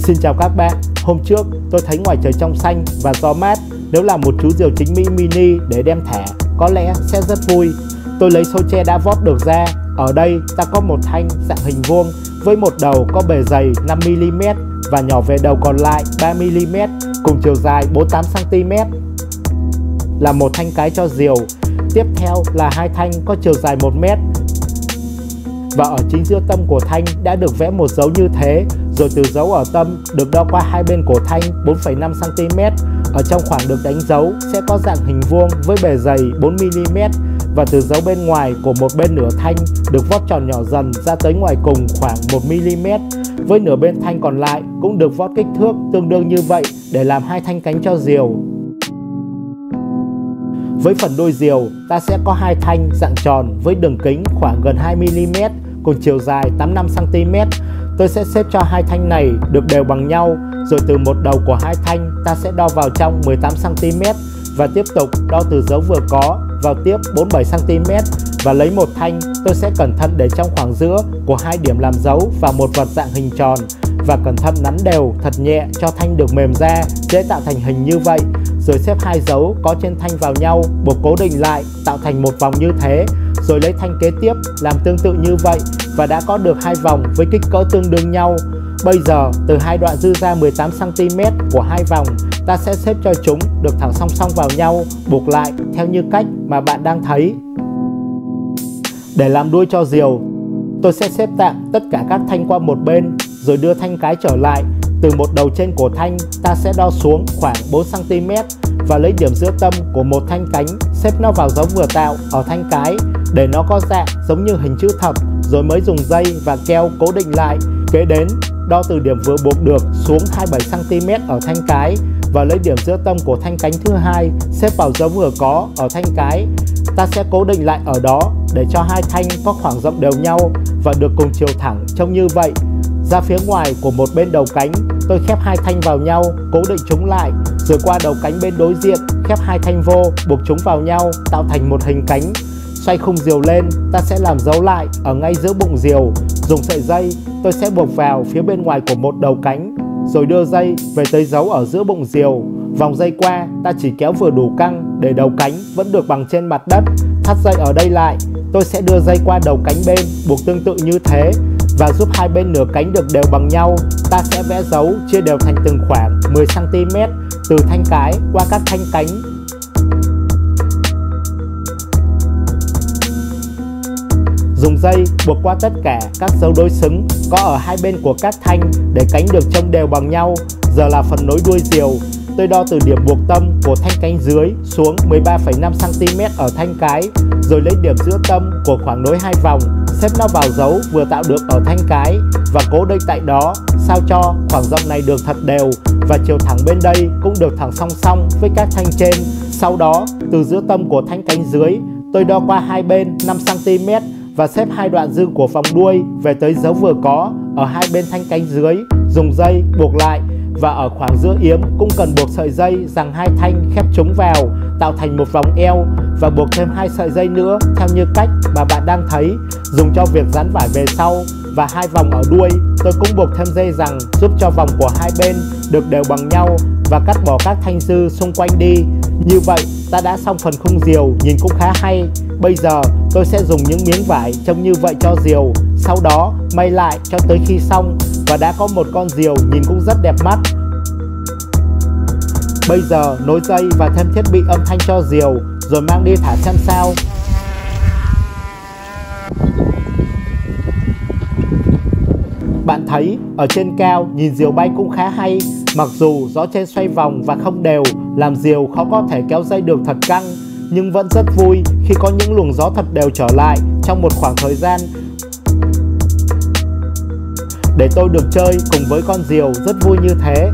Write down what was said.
Xin chào các bạn, hôm trước tôi thấy ngoài trời trong xanh và gió mát. Nếu là một chú diều chính Mỹ mini để đem thả, có lẽ sẽ rất vui. Tôi lấy xôi tre đã vót được ra. Ở đây ta có một thanh dạng hình vuông với một đầu có bề dày 5mm và nhỏ về đầu còn lại 3mm cùng chiều dài 48cm. Là một thanh cái cho diều. Tiếp theo là hai thanh có chiều dài 1m. Và ở chính giữa tâm của thanh đã được vẽ một dấu như thế. Rồi từ dấu ở tâm được đo qua hai bên của thanh 4,5cm. Ở trong khoảng được đánh dấu sẽ có dạng hình vuông với bề dày 4mm. Và từ dấu bên ngoài của một bên nửa thanh được vót tròn nhỏ dần ra tới ngoài cùng khoảng 1mm. Với nửa bên thanh còn lại cũng được vót kích thước tương đương như vậy để làm hai thanh cánh cho diều. Với phần đuôi diều, ta sẽ có hai thanh dạng tròn với đường kính khoảng gần 2mm cùng chiều dài 85cm. Tôi sẽ xếp cho hai thanh này được đều bằng nhau, rồi từ một đầu của hai thanh ta sẽ đo vào trong 18cm và tiếp tục đo từ dấu vừa có vào tiếp 47cm và lấy một thanh. Tôi sẽ cẩn thận để trong khoảng giữa của hai điểm làm dấu vào một vật dạng hình tròn và cẩn thận nắn đều thật nhẹ cho thanh được mềm ra, dễ tạo thành hình như vậy. Rồi xếp hai dấu có trên thanh vào nhau, buộc cố định lại tạo thành một vòng như thế. Rồi lấy thanh kế tiếp làm tương tự như vậy và đã có được hai vòng với kích cỡ tương đương nhau. Bây giờ từ hai đoạn dư ra 18cm của hai vòng, ta sẽ xếp cho chúng được thẳng song song vào nhau, buộc lại theo như cách mà bạn đang thấy. Để làm đuôi cho diều, tôi sẽ xếp tạm tất cả các thanh qua một bên, rồi đưa thanh cái trở lại. Từ một đầu trên của thanh, ta sẽ đo xuống khoảng 4cm và lấy điểm giữa tâm của một thanh cánh, xếp nó vào dấu vừa tạo ở thanh cái để nó có dạng giống như hình chữ thập, rồi mới dùng dây và keo cố định lại. Kế đến, đo từ điểm vừa buộc được xuống 27cm ở thanh cái và lấy điểm giữa tâm của thanh cánh thứ hai, xếp vào dấu vừa có ở thanh cái. Ta sẽ cố định lại ở đó để cho hai thanh có khoảng rộng đều nhau và được cùng chiều thẳng trông như vậy. Ra phía ngoài của một bên đầu cánh, tôi khép hai thanh vào nhau, cố định chúng lại, rồi qua đầu cánh bên đối diện, khép hai thanh vô, buộc chúng vào nhau, tạo thành một hình cánh. Xoay khung diều lên, ta sẽ làm dấu lại ở ngay giữa bụng diều. Dùng sợi dây, tôi sẽ buộc vào phía bên ngoài của một đầu cánh, rồi đưa dây về tới dấu ở giữa bụng diều. Vòng dây qua, ta chỉ kéo vừa đủ căng để đầu cánh vẫn được bằng trên mặt đất. Thắt dây ở đây lại, tôi sẽ đưa dây qua đầu cánh bên, buộc tương tự như thế. Và giúp hai bên nửa cánh được đều bằng nhau, ta sẽ vẽ dấu chia đều thành từng khoảng 10cm từ thanh cái qua các thanh cánh. Dùng dây buộc qua tất cả các dấu đối xứng có ở hai bên của các thanh để cánh được trông đều bằng nhau. Giờ là phần nối đuôi diều. Tôi đo từ điểm buộc tâm của thanh cánh dưới xuống 13,5cm ở thanh cái, rồi lấy điểm giữa tâm của khoảng nối hai vòng, xếp nó vào dấu vừa tạo được ở thanh cái và cố định tại đó sao cho khoảng rộng này được thật đều và chiều thẳng bên đây cũng được thẳng song song với các thanh trên. Sau đó từ giữa tâm của thanh cánh dưới, tôi đo qua hai bên 5cm và xếp hai đoạn dư của vòng đuôi về tới dấu vừa có ở hai bên thanh cánh dưới, dùng dây buộc lại. Và ở khoảng giữa yếm cũng cần buộc sợi dây rằng hai thanh khép chúng vào tạo thành một vòng eo và buộc thêm hai sợi dây nữa theo như cách mà bạn đang thấy, dùng cho việc dán vải về sau. Và hai vòng ở đuôi tôi cũng buộc thêm dây rằng giúp cho vòng của hai bên được đều bằng nhau và cắt bỏ các thanh dư xung quanh đi. Như vậy ta đã xong phần khung diều, nhìn cũng khá hay. Bây giờ tôi sẽ dùng những miếng vải trông như vậy cho diều, sau đó may lại cho tới khi xong và đã có một con diều nhìn cũng rất đẹp mắt. Bây giờ nối dây và thêm thiết bị âm thanh cho diều, rồi mang đi thả xem sao. Bạn thấy ở trên cao nhìn diều bay cũng khá hay. Mặc dù gió trên xoay vòng và không đều làm diều khó có thể kéo dây được thật căng, nhưng vẫn rất vui khi có những luồng gió thật đều trở lại trong một khoảng thời gian để tôi được chơi cùng với con diều rất vui như thế.